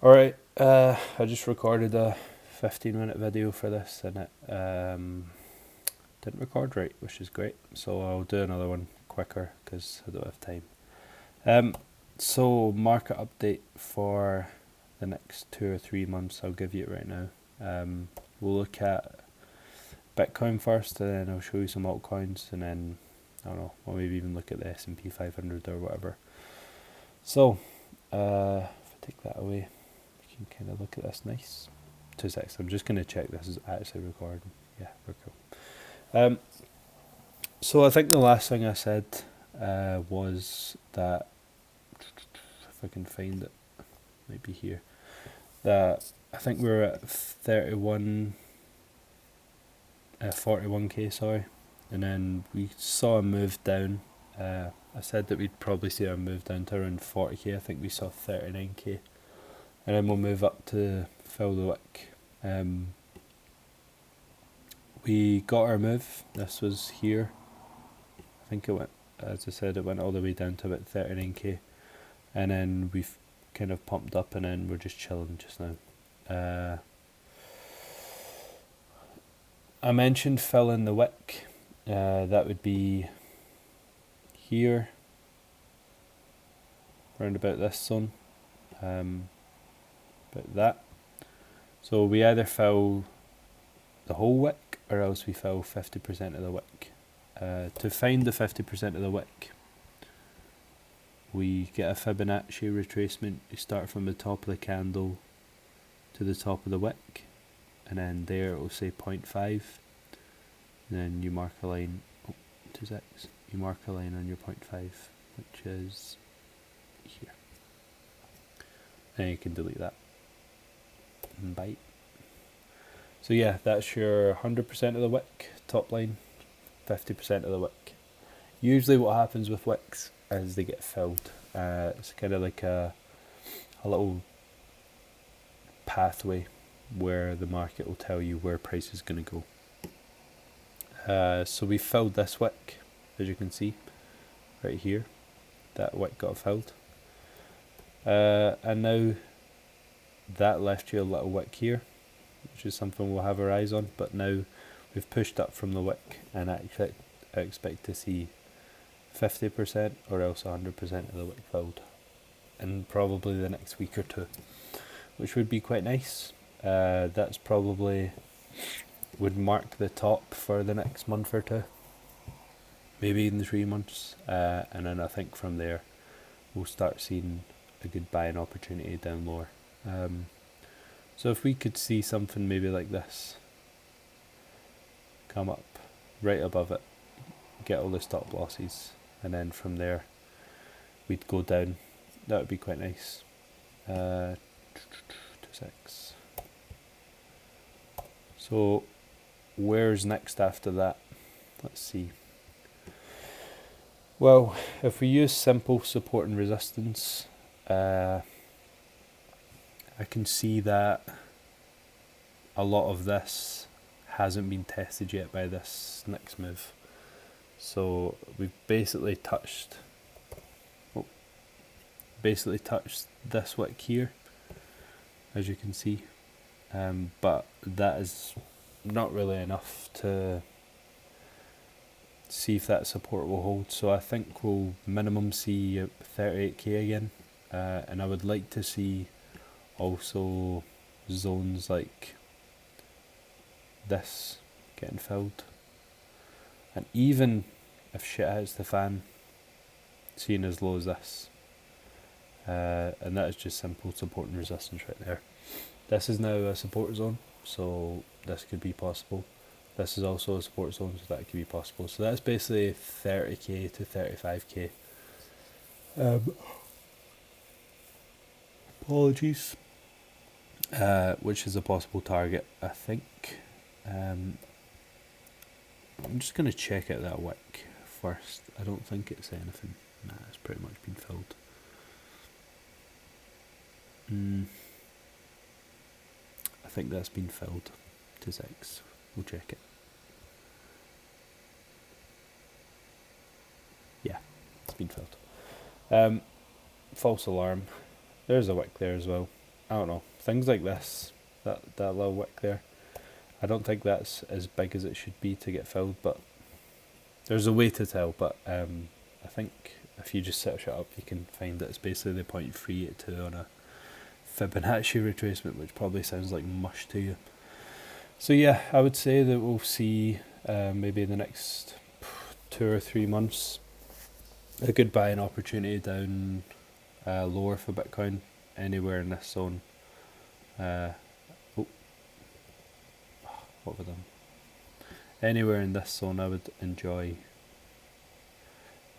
Alright, I just recorded a 15-minute video for this and it didn't record right, which is great. So I'll do another one quicker because I don't have time. So market update for the next 2 or 3 months, I'll give you it right now. We'll look at Bitcoin first, and then I'll show you some altcoins, and then I don't know, or maybe even look at the S&P 500 or whatever. So if I take that away, you can kind of look at this nice. 2 seconds. I'm just going to check this is actually recording. Yeah, we're cool. So I think the last thing I said was that, if I can find it, might be here, that I think we were at 41k, sorry, and then we saw a move down. I said that we'd probably see a move down to around 40k. I think we saw 39k, and then we'll move up to fill the wick. We got our move. This was here. I think it went, as I said, it went all the way down to about 39k, and then we've kind of pumped up, and then we're just chilling just now. I mentioned filling the wick. That would be here, around about this zone, about that. So we either fill the whole wick or else we fill 50% of the wick. To find the 50% of the wick, we get a Fibonacci retracement. You start from the top of the candle to the top of the wick, and then there it will say 0.5, and then you mark a line. 2 seconds. You mark a line on your 0.5, which is here. And you can delete that and bite. So yeah, that's your 100% of the wick, top line, 50% of the wick. Usually what happens with wicks is they get filled. It's kind of like a little pathway where the market will tell you where price is going to go. So we filled this wick, as you can see, right here. That wick got filled. And now that left you a little wick here, which is something we'll have our eyes on, but now we've pushed up from the wick, and I expect to see 50% or else 100% of the wick filled in probably the next week or two, which would be quite nice. That's probably would mark the top for the next month or two, maybe even 3 months, and then I think from there we'll start seeing a good buying opportunity down lower. So if we could see something maybe like this come up right above it, get all the stop losses, and then from there we'd go down, that would be quite nice. 2 seconds. So where's next after that? Let's see. Well, if we use simple support and resistance, I can see that a lot of this hasn't been tested yet by this next move. So we've basically touched this wick here, as you can see, but that is not really enough to see if that support will hold. So I think we'll minimum see 38k again, and I would like to see also zones like this getting filled, and even if shit hits the fan, seeing as low as this, and that is just simple support and resistance right there. This is now a support zone, so this could be possible. This is also a support zone, so that could be possible. So that's basically 30k to 35k. Apologies. Which is a possible target, I think. I'm just going to check out that wick first. I don't think it's anything. Nah, it's pretty much been filled. I think that's been filled to 6. We'll check it. Yeah, it's been filled. False alarm. There's a wick there as well. I don't know, things like this, that little wick there. I don't think that's as big as it should be to get filled, but there's a way to tell. But I think if you just search it up, you can find that it's basically the 0.382 on a Fibonacci retracement, which probably sounds like mush to you. So yeah, I would say that we'll see maybe in the next 2 or 3 months a good buying opportunity down lower for Bitcoin, anywhere in this zone. What have I done? Anywhere in this zone I would enjoy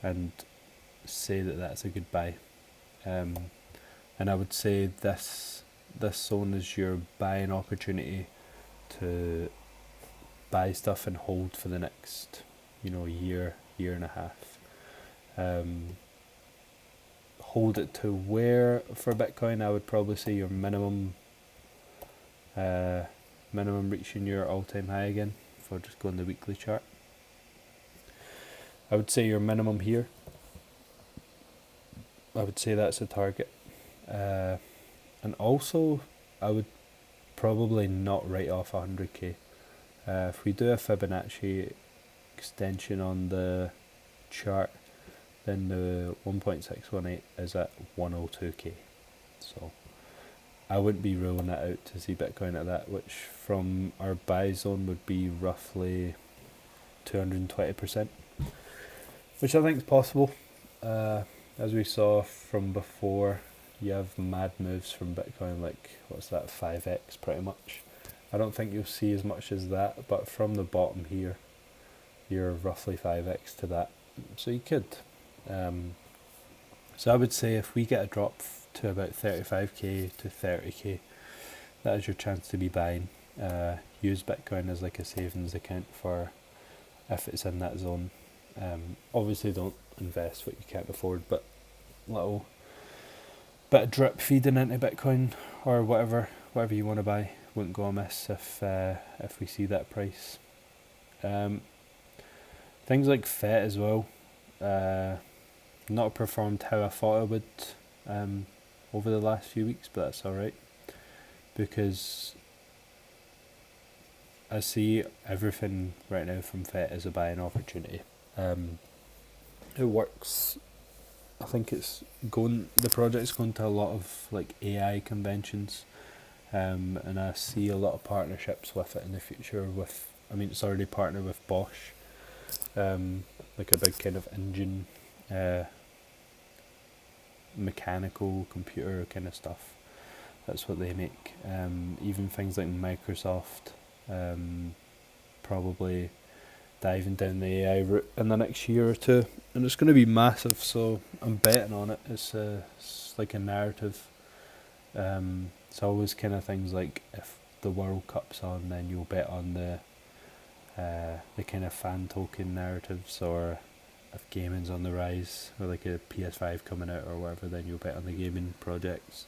and say that that's a good buy. And I would say this zone is your buying opportunity to buy stuff and hold for the next, year and a half. Hold it to where for Bitcoin? I would probably say your minimum reaching your all-time high again, if I just go on the weekly chart. I would say your minimum here, I would say that's a target. And also, I would probably not write off 100k. If we do a Fibonacci extension on the chart, then the 1.618 is at 102k. So I wouldn't be ruling it out to see Bitcoin at that, which from our buy zone would be roughly 220%, which I think is possible. As we saw from before, you have mad moves from Bitcoin, like, what's that, 5x pretty much. I don't think you'll see as much as that, but from the bottom here, you're roughly 5x to that. So you could. So I would say if we get a drop to about 35k to 30k, that is your chance to be buying. Use Bitcoin as like a savings account for if it's in that zone. Obviously don't invest what you can't afford, but little bit of drip feeding into Bitcoin or whatever you want to buy wouldn't go amiss if we see that price. Things like FET as well, not performed how I thought it would over the last few weeks, but that's alright, because I see everything right now from FET as a buying opportunity. It works. I think the project's going to a lot of like AI conventions, and I see a lot of partnerships with it in the future. It's already partnered with Bosch, like a big kind of engine, mechanical computer kind of stuff. That's what they make. Even things like Microsoft, probably diving down the AI route in the next year or two, and it's going to be massive. So I'm betting on it. It's like a narrative. It's always kind of things like if the World Cup's on, then you'll bet on the kind of fan token narratives, or if gaming's on the rise, or like a PS5 coming out or whatever, then you'll bet on the gaming projects.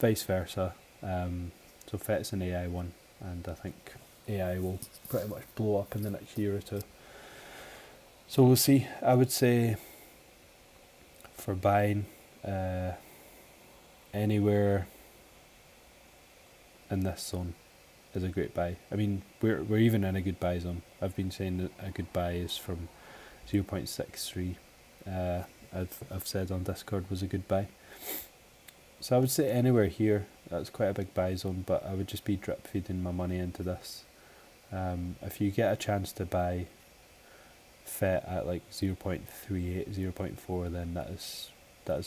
Vice versa. So FET's an AI one, and I think AI will pretty much blow up in the next year or two. So we'll see. I would say for buying, anywhere in this zone is a great buy. I mean, we're even in a good buy zone. I've been saying that a good buy is from 0.63. I've said on Discord was a good buy. So I would say anywhere here, that's quite a big buy zone, but I would just be drip feeding my money into this. If you get a chance to buy FET at like 0.38, 0.4, then that is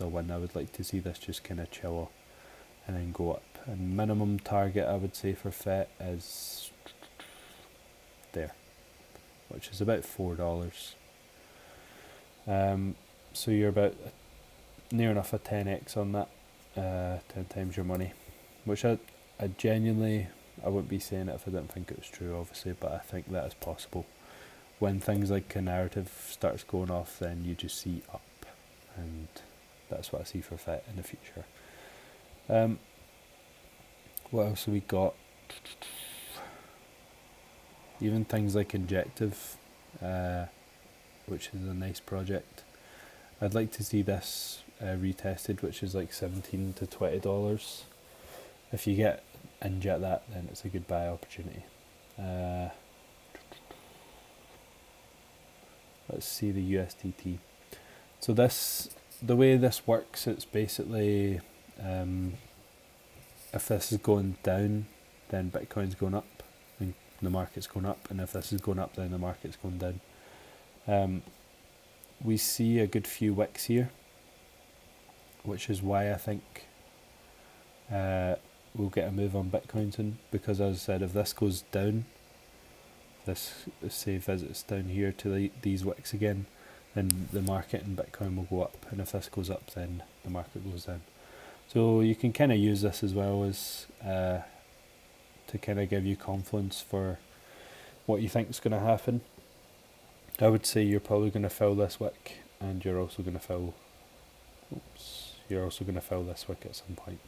a win. I would like to see this just kind of chill and then go up. And minimum target I would say for FET is there, which is about $4. So you're about near enough a 10x on that, 10 times your money, which I genuinely, I wouldn't be saying it if I didn't think it was true, obviously, but I think that is possible. When things like a narrative starts going off, then you just see up, and that's what I see for FET in the future. What else have we got? Even things like Injective, which is a nice project. I'd like to see this retested, which is like $17 to $20. if you get inject that, then it's a good buy opportunity. Let's see the USDT. So the way this works, it's basically if this is going down, then Bitcoin's going up, and the market's going up, and if this is going up, then the market's going down. We see a good few wicks here, which is why I think we'll get a move on Bitcoin soon, because as I said, if this goes down, this say visits down here to these wicks again, then the market and Bitcoin will go up, and if this goes up, then the market goes down. So you can kind of use this as well as to kind of give you confidence for what you think is going to happen. I would say you're probably going to fill this wick, and you're also going to fill this wick at some point.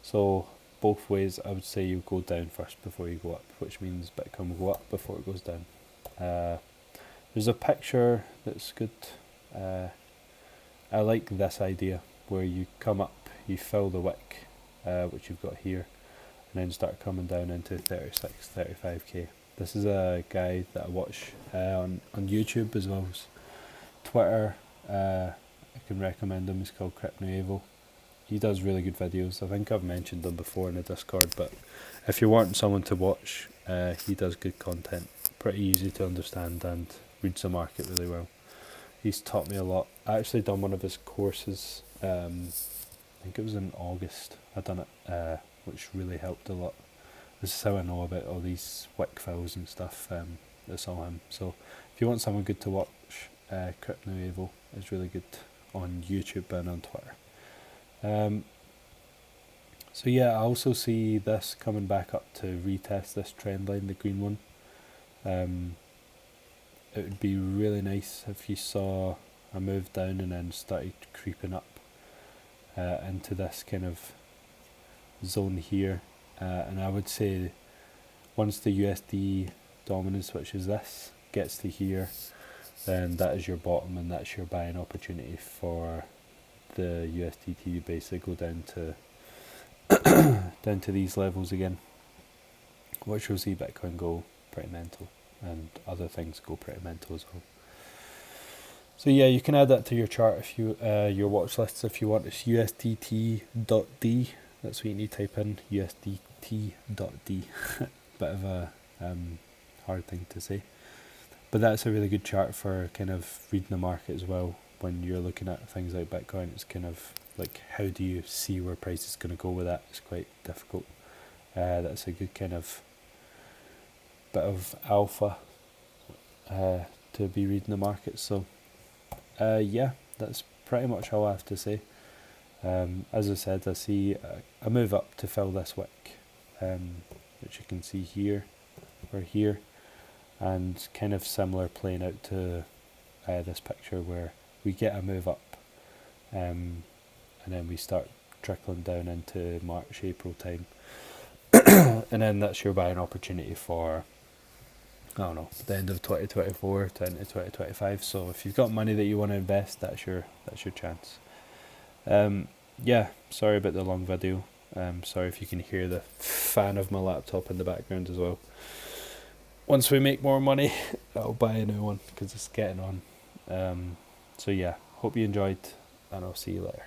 So both ways, I would say you go down first before you go up, which means Bitcoin will go up before it goes down. There's a picture that's good. I like this idea where you come up, you fill the wick, which you've got here, and then start coming down into 36, 35k. This is a guy that I watch on YouTube as well as Twitter. I can recommend him. He's called Crypto He does really good videos. I think I've mentioned them before in the Discord, but if you want someone to watch, he does good content. Pretty easy to understand and reads the market really well. He's taught me a lot. I actually done one of his courses, I think it was in August. I done it, which really helped a lot. This is how I know about all these wick fills and stuff. That's all him. So if you want someone good to watch, Crypto Evo is really good on YouTube and on Twitter. So yeah, I also see this coming back up to retest this trend line, the green one. It would be really nice if you saw a move down and then started creeping up into this kind of zone here. And I would say once the USD dominance, which is this, gets to here, then that is your bottom, and that's your buying opportunity for the USDT to basically go down to these levels again, which will see Bitcoin go pretty mental, and other things go pretty mental as well. So yeah, you can add that to your chart if you your watch lists if you want. It's USDT.D. That's what you need to type in, USDT.D. Bit of a hard thing to say, but that's a really good chart for kind of reading the market as well. When you're looking at things like Bitcoin, it's kind of like, how do you see where price is going to go with that? It's quite difficult. That's a good kind of bit of alpha to be reading the market. So yeah, that's pretty much all I have to say. As I said, I see a move up to fill this wick, which you can see here or here, and kind of similar playing out to this picture where we get a move up, and then we start trickling down into March, April time, and then that's your buying opportunity for, I don't know, the end of 2024 to into 2025. So if you've got money that you want to invest, that's your chance. Yeah, sorry about the long video. Sorry if you can hear the fan of my laptop in the background as well. Once we make more money, I'll buy a new one because it's getting on. So yeah, hope you enjoyed, and I'll see you later.